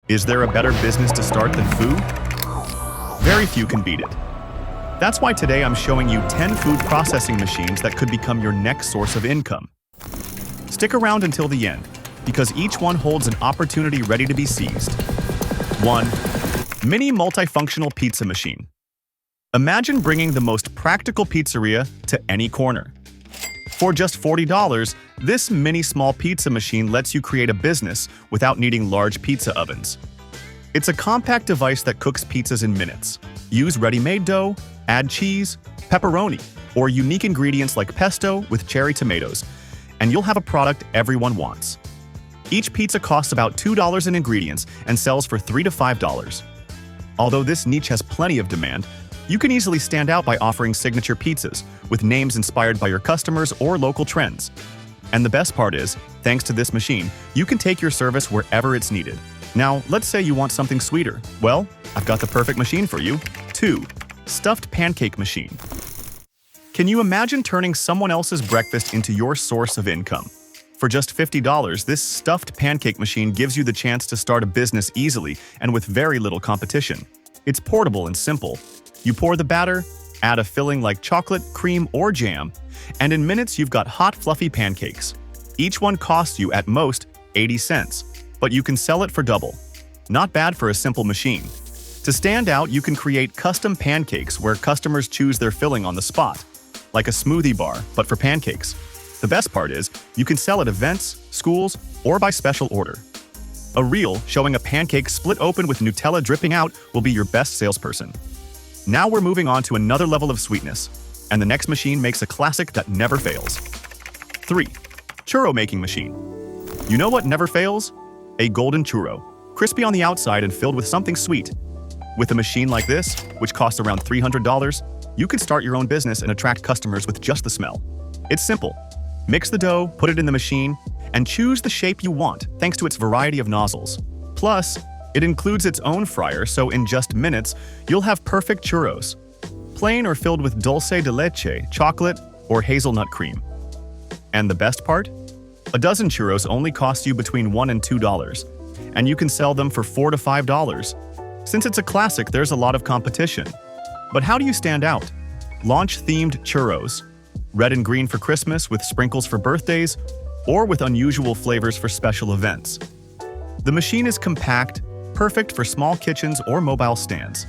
Is there a better business to start than food? Very few can beat it. That's why today I'm showing you 10 food processing machines that could become your next source of income. Stick around until the end, because each one holds an opportunity ready to be seized. 1. Mini multifunctional pizza machine. Imagine bringing the most practical pizzeria to any corner. For just $40, this mini small pizza machine lets you create a business without needing large pizza ovens. It's a compact device that cooks pizzas in minutes. Use ready-made dough, add cheese, pepperoni, or unique ingredients like pesto with cherry tomatoes, and you'll have a product everyone wants. Each pizza costs about $2 in ingredients and sells for $3 to $5. Although this niche has plenty of demand, you can easily stand out by offering signature pizzas with names inspired by your customers or local trends. And the best part is, thanks to this machine, you can take your service wherever it's needed. Now, let's say you want something sweeter. Well, I've got the perfect machine for you. 2. Stuffed pancake machine. Can you imagine turning someone else's breakfast into your source of income? For just $50, this stuffed pancake machine gives you the chance to start a business easily and with very little competition. It's portable and simple. You pour the batter, add a filling like chocolate, cream, or jam, and in minutes you've got hot, fluffy pancakes. Each one costs you at most 80 cents, but you can sell it for double. Not bad for a simple machine. To stand out, you can create custom pancakes where customers choose their filling on the spot, like a smoothie bar, but for pancakes. The best part is, you can sell at events, schools, or by special order. A reel showing a pancake split open with Nutella dripping out will be your best salesperson. Now we're moving on to another level of sweetness, and the next machine makes a classic that never fails. 3. Churro making machine. You know what never fails? A golden churro, crispy on the outside and filled with something sweet. With a machine like this, which costs around $300, you can start your own business and attract customers with just the smell. It's simple. Mix the dough, put it in the machine, and choose the shape you want thanks to its variety of nozzles. Plus, it includes its own fryer, so in just minutes, you'll have perfect churros. Plain or filled with dulce de leche, chocolate, or hazelnut cream. And the best part? A dozen churros only cost you between $1 and $2, and you can sell them for $4 to $5. Since it's a classic, there's a lot of competition. But how do you stand out? Launch themed churros. Red and green for Christmas with sprinkles for birthdays, or with unusual flavors for special events. The machine is compact, perfect for small kitchens or mobile stands.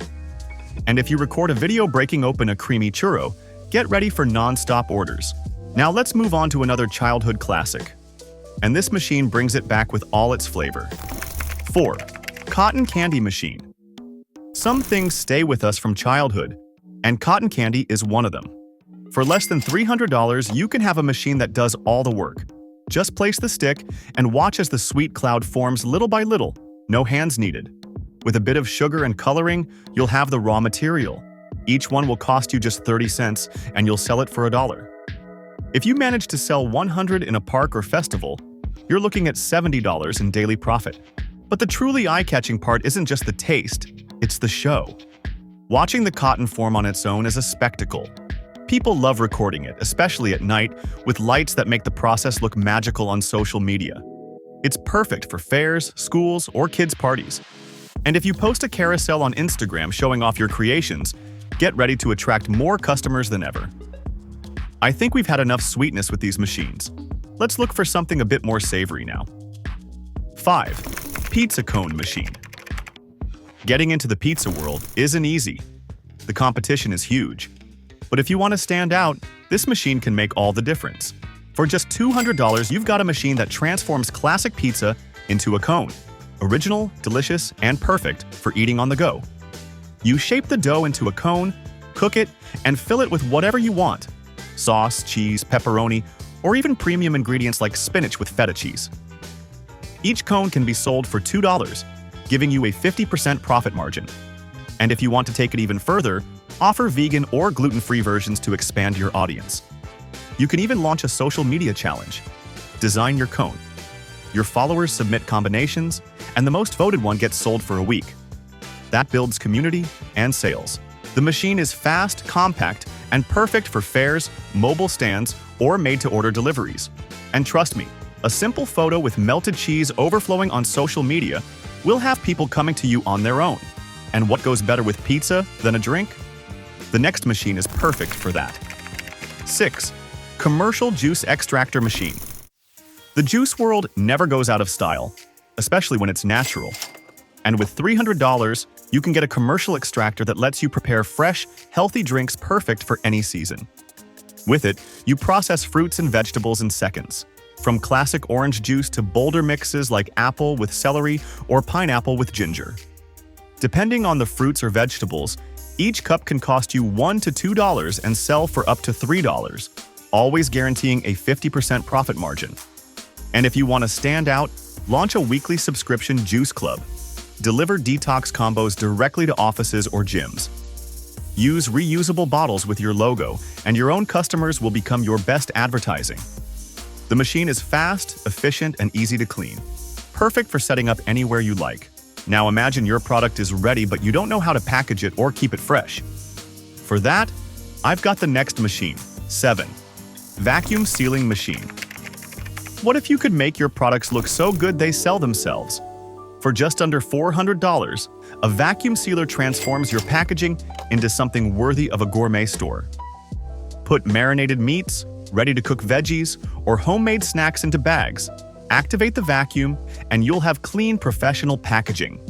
And if you record a video breaking open a creamy churro, get ready for non-stop orders. Now let's move on to another childhood classic. And this machine brings it back with all its flavor. 4. Cotton candy machine. Some things stay with us from childhood, and cotton candy is one of them. For less than $300, you can have a machine that does all the work. Just place the stick and watch as the sweet cloud forms little by little. No hands needed. With a bit of sugar and coloring, you'll have the raw material. Each one will cost you just 30 cents, and you'll sell it for $1. If you manage to sell 100 in a park or festival, you're looking at $70 in daily profit. But the truly eye-catching part isn't just the taste, it's the show. Watching the cotton form on its own is a spectacle. People love recording it, especially at night, with lights that make the process look magical on social media. It's perfect for fairs, schools, or kids' parties. And if you post a carousel on Instagram showing off your creations, get ready to attract more customers than ever. I think we've had enough sweetness with these machines. Let's look for something a bit more savory now. 5. Pizza cone machine. Getting into the pizza world isn't easy. The competition is huge. But if you want to stand out, this machine can make all the difference. For just $200, you've got a machine that transforms classic pizza into a cone. Original, delicious, and perfect for eating on the go. You shape the dough into a cone, cook it, and fill it with whatever you want. Sauce, cheese, pepperoni, or even premium ingredients like spinach with feta cheese. Each cone can be sold for $2, giving you a 50% profit margin. And if you want to take it even further, offer vegan or gluten-free versions to expand your audience. You can even launch a social media challenge. Design your cone. Your followers submit combinations, and the most voted one gets sold for a week. That builds community and sales. The machine is fast, compact, and perfect for fairs, mobile stands, or made-to-order deliveries. And trust me, a simple photo with melted cheese overflowing on social media We'll have people coming to you on their own. And what goes better with pizza than a drink? The next machine is perfect for that. 6. Commercial juice extractor machine. The juice world never goes out of style, especially when it's natural. And with $300, you can get a commercial extractor that lets you prepare fresh, healthy drinks perfect for any season. With it, you process fruits and vegetables in seconds. From classic orange juice to bolder mixes like apple with celery or pineapple with ginger. Depending on the fruits or vegetables, each cup can cost you $1 to $2 and sell for up to $3, always guaranteeing a 50% profit margin. And if you want to stand out, launch a weekly subscription juice club. Deliver detox combos directly to offices or gyms. Use reusable bottles with your logo, and your own customers will become your best advertising. The machine is fast, efficient, and easy to clean. Perfect for setting up anywhere you like. Now imagine your product is ready but you don't know how to package it or keep it fresh. For that, I've got the next machine. 7. Vacuum sealing machine. What if you could make your products look so good they sell themselves? For just under $400, a vacuum sealer transforms your packaging into something worthy of a gourmet store. Put marinated meats, ready-to-cook veggies, or homemade snacks into bags. Activate the vacuum, and you'll have clean, professional packaging.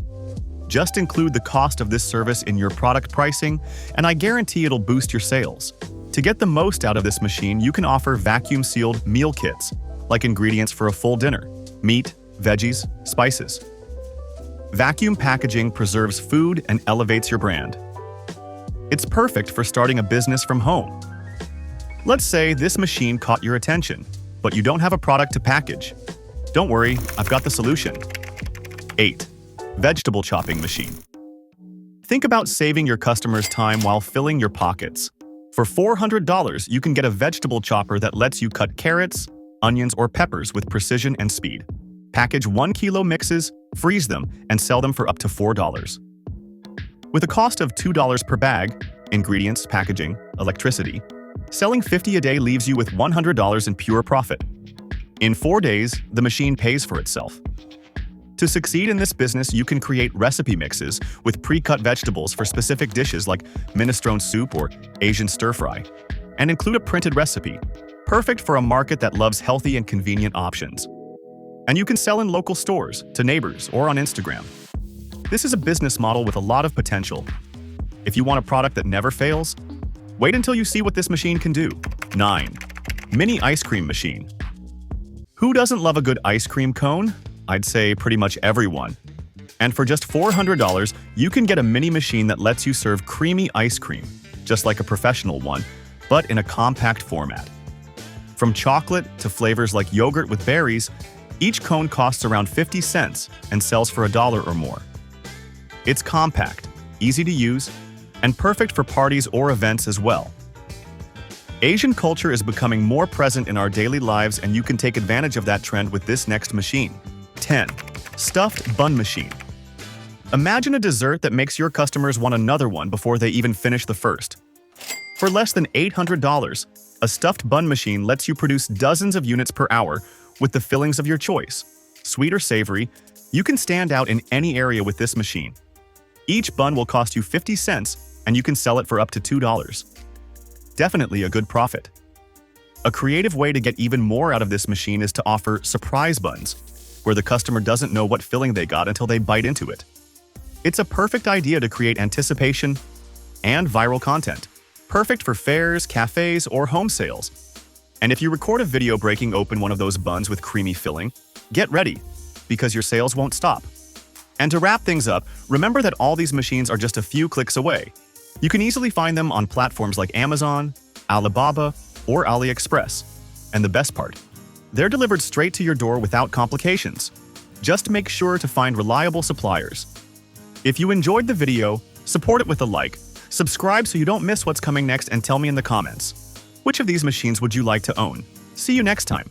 Just include the cost of this service in your product pricing, and I guarantee it'll boost your sales. To get the most out of this machine, you can offer vacuum-sealed meal kits, like ingredients for a full dinner: meat, veggies, spices. Vacuum packaging preserves food and elevates your brand. It's perfect for starting a business from home. Let's say this machine caught your attention, but you don't have a product to package. Don't worry, I've got the solution. 8. Vegetable chopping machine. Think about saving your customers time while filling your pockets. For $400, you can get a vegetable chopper that lets you cut carrots, onions, or peppers with precision and speed. Package 1 kilo mixes, freeze them, and sell them for up to $4. With a cost of $2 per bag, ingredients, packaging, electricity, selling 50 a day leaves you with $100 in pure profit. In 4 days, the machine pays for itself. To succeed in this business, you can create recipe mixes with pre-cut vegetables for specific dishes like minestrone soup or Asian stir-fry, and include a printed recipe, perfect for a market that loves healthy and convenient options. And you can sell in local stores, to neighbors, or on Instagram. This is a business model with a lot of potential. If you want a product that never fails, wait until you see what this machine can do. 9. Mini ice cream machine. Who doesn't love a good ice cream cone? I'd say pretty much everyone. And for just $400, you can get a mini machine that lets you serve creamy ice cream, just like a professional one, but in a compact format. From chocolate to flavors like yogurt with berries, each cone costs around 50 cents and sells for $1 or more. It's compact, easy to use, and perfect for parties or events as well. Asian culture is becoming more present in our daily lives, and you can take advantage of that trend with this next machine. 10. Stuffed bun machine. Imagine a dessert that makes your customers want another one before they even finish the first. For less than $800, a stuffed bun machine lets you produce dozens of units per hour with the fillings of your choice. Sweet or savory, you can stand out in any area with this machine. Each bun will cost you 50 cents, and you can sell it for up to $2. Definitely a good profit. A creative way to get even more out of this machine is to offer surprise buns, where the customer doesn't know what filling they got until they bite into it. It's a perfect idea to create anticipation and viral content, perfect for fairs, cafes, or home sales. And if you record a video breaking open one of those buns with creamy filling, get ready, because your sales won't stop. And to wrap things up, remember that all these machines are just a few clicks away. You can easily find them on platforms like Amazon, Alibaba, or AliExpress. And the best part, they're delivered straight to your door without complications. Just make sure to find reliable suppliers. If you enjoyed the video, support it with a like, subscribe so you don't miss what's coming next, and tell me in the comments, which of these machines would you like to own? See you next time.